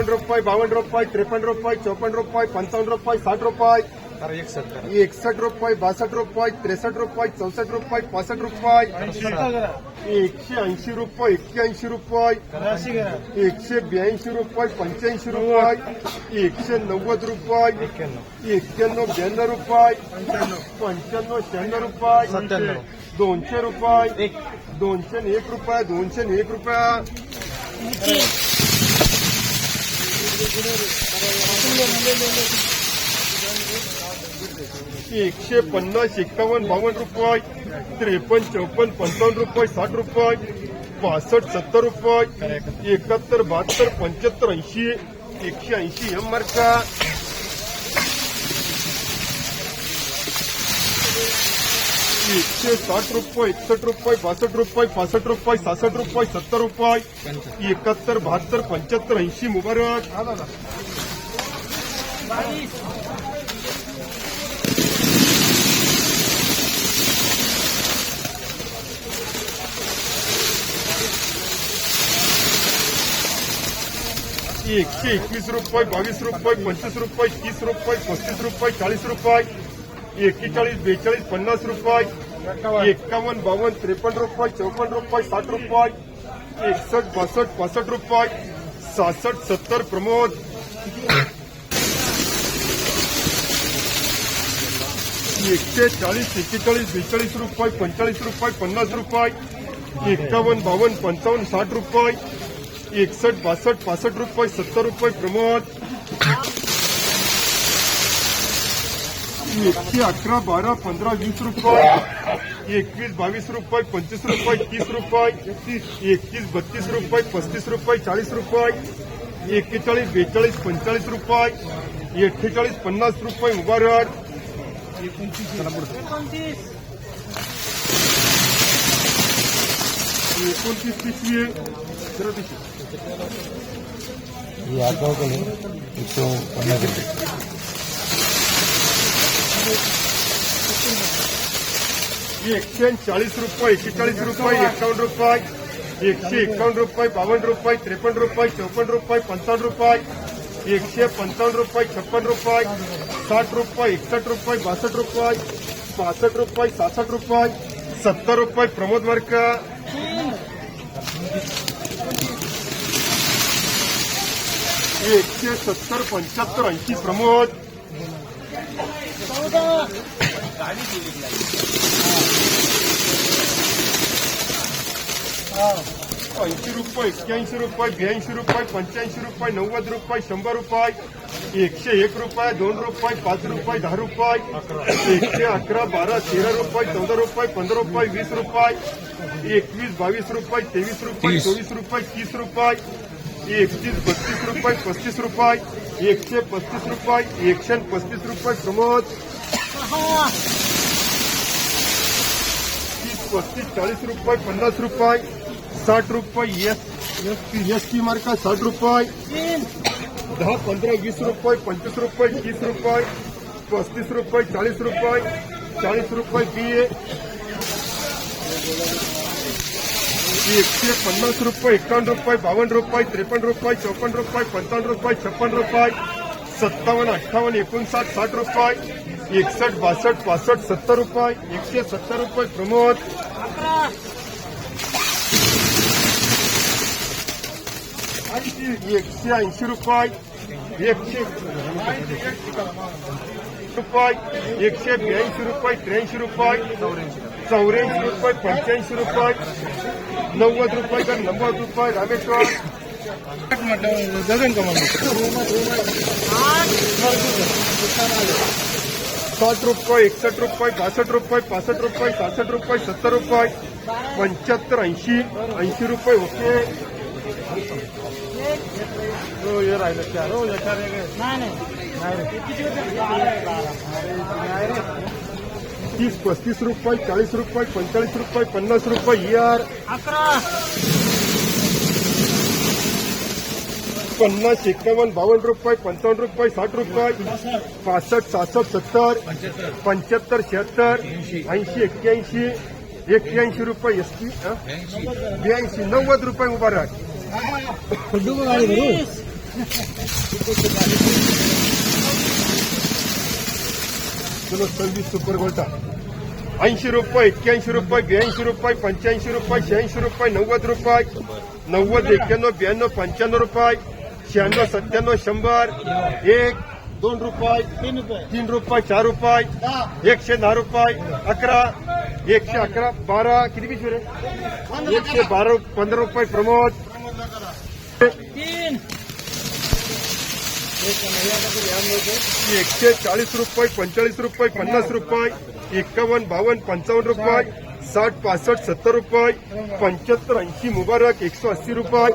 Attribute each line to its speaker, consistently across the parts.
Speaker 1: रुपये, 52 रुपये, 53 रुपये, 54 रुपये, 55 रुपये, 60 रुपये, 61 रुपये, 62 रुपये, 63 रुपये, 64 रुपये, 65 रुपये, 180 रुपये, 81 रुपये, 182 रुपये, 85 रुपये, 190 रुपये, 91, 92 रुपये, 95, 96 रुपये, 200 रुपये, 201 रुपये, 201 रुपये, 150, 51, 52 रुपये, 53, 54, 55 रुपये, 60 रुपये, 65, 70 रुपये, 71, 72, 75, 80, 180 एम मार्का, 160 रुपये, 61 रुपये, 62 रुपये, 65 रुपये, 66 रुपये, 70 रुपये, 71, 72, 75, 80 मुबारक, 121 रुपये, 22 रुपये, 25 रुपये, 30 रुपये, 35 रुपये, 40 रुपये, 41, 42, 50 रुपये, 51, 52, 53 रुपये, 54 रुपये, 60 रुपये, 61, 62, 65 रुपये, 66, 70 प्रमोद, 140, 41, 42 रुपये, 45 रुपये, 50 रुपये, 51, 52, 55, 60 रुपये, 61, 62, 65 रुपये, 70 रुपये प्रमोद, 111, 12, 15, 20 रुपये, 21, 22 रुपये, 25 रुपये, 30 रुपये, 31, 32 रुपये, 35 रुपये, 40 रुपये, 41, 42, 45 रुपये, 48, 50 रुपये मुबारक, 29 पिशवी, 140 रुपये, 41 रुपये, 51 रुपये, 151 रुपये, 52 रुपये, 53 रुपये, 54 रुपये, 55 रुपये, 155 रुपये, 56 रुपये, 60 रुपये, 61 रुपये, 62 रुपये, 65 रुपये, 66 रुपये, 70 रुपये प्रमोद मार्का, 170, 75, 80 प्रमोद, 80 रुपये, 81 रुपये, 82 रुपये, 85 रुपये, 90 रुपये, 100 रुपये, 101 रुपये, 2 रुपये, 5 रुपये, 10 रुपये, 111, 12, 13 रुपये, 14 रुपये, 15 रुपये, 20 रुपये, 21, 22 रुपये, 23 रुपये, 24 रुपये, 30 रुपये, 31, 32 रुपये, 35 रुपये, 135 रुपये, 135 रुपये प्रमोद, 30, 35, 40 रुपये, 50 रुपये, 60 रुपये, एसटी मार्का 60 रुपये, 10, 15, 20 रुपये, 25 रुपये, 30 रुपये, 35 रुपये, 40 रुपये, 40 रुपये BA, 150 रुपये, 51 रुपये, 52 रुपये, 53 रुपये, 54 रुपये, 55 रुपये, 56 रुपये, 57, 58, 59, 60 रुपये, 61, 62, 65, 70 रुपये, 170 रुपये प्रमोद, 180 रुपये, 182 रुपये, 182 रुपये, 83 रुपये, 84 रुपये, 85 रुपये, 90 रुपये का 90 रुपये रामेश्वर, 60 रुपये, 61 रुपये, 62 रुपये, 65 रुपये, 66 रुपये, 70 रुपये, 75, 80, 80 रुपये ओके, हे राहिलं 4 हो, 4 30, 35 रुपये, 40 रुपये, 45 रुपये, 50 रुपये यार, 50, 51, 52 रुपये, 55 रुपये, 60 रुपये, 65, 66, 70, 75, 76, 80, 81, 81 रुपये एसटी, 82, 90 रुपये मुबारक, चलो 26 सुपर गोल्टा 80 रुपये 81 रुपये 82 रुपये 85 रुपये 86 रुपये 90 रुपये 90 91 92 95 रुपये 96 97 100 1 2 रुपये 3 रुपये 4 रुपये 110 रुपये 11 111 12 किती पिशवी रे 112 15 रुपये प्रमोद 140 रुपये 45 रुपये 50 रुपये 51 52 55 रुपये 60 65 70 रुपये 75 80 मुबारक 180 रुपये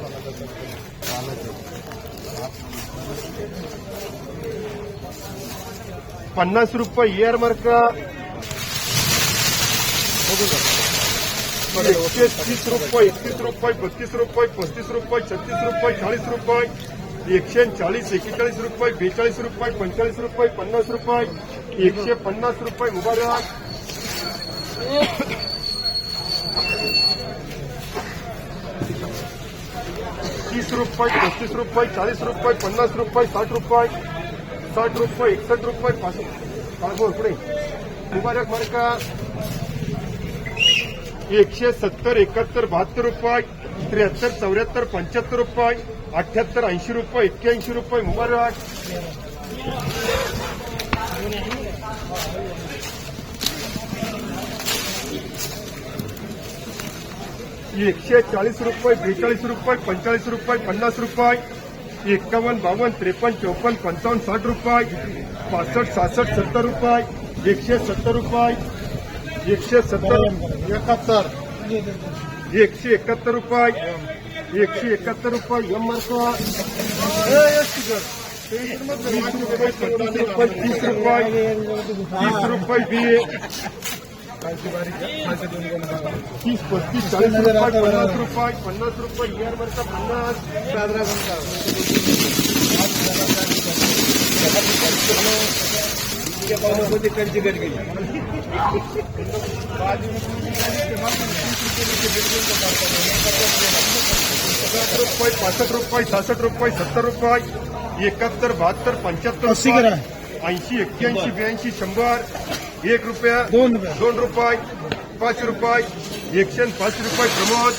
Speaker 1: 50 रुपये ER मार्का 130 रुपये 31 रुपये 32 रुपये 35 रुपये 36 रुपये 40 रुपये 140 41 रुपये 42 रुपये 45 रुपये 50 रुपये 150 रुपये मुबारक 30 रुपये 35 रुपये 40 रुपये 50 रुपये 60 रुपये 60 रुपये 61 रुपये 5 पुढे मुबारक मार्का 170 71 72 रुपये 73 74 75 रुपये 78 80 रुपये 81 रुपये मुबारक 140 रुपये 42 रुपये 45 रुपये 50 रुपये 51 52 53 54 55 60 रुपये 65 66 70 रुपये 170 रुपये 170 71 171 रुपये 171 रुपये एम मार्का 30 रुपये 30 रुपये बी 30 35 40 रुपये 50 रुपये ER मार्का 50 रुपये 65 रुपये 70 रुपये 71 72 75 80 81 82 100 1 रुपया 2 रुपये 5 रुपये 105 रुपये प्रमोद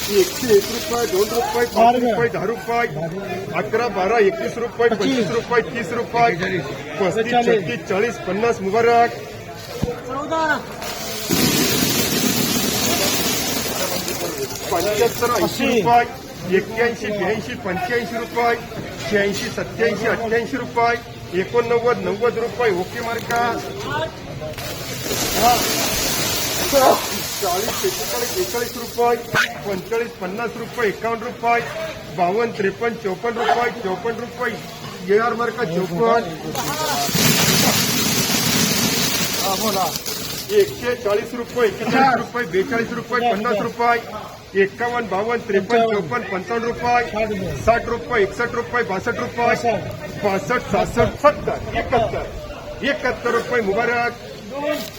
Speaker 1: 101 रुपये 2 रुपये 5 रुपये 10 रुपये 11 12 21 रुपये 25 रुपये 30 रुपये 35 36 40 50 मुबारक 75 80 रुपये 81 82 85 रुपये 86 87 88 रुपये 89 90 रुपये ओके मार्का 40 41 रुपये 45 50 रुपये 51 रुपये 52 53 54 रुपये 54 रुपये ER मार्का 54 140 रुपये 41 रुपये 42 रुपये 50 रुपये 51 52 53 54 55 रुपये 60 रुपये 61 रुपये 62 रुपये 65 66 70 71 रुपये मुबारक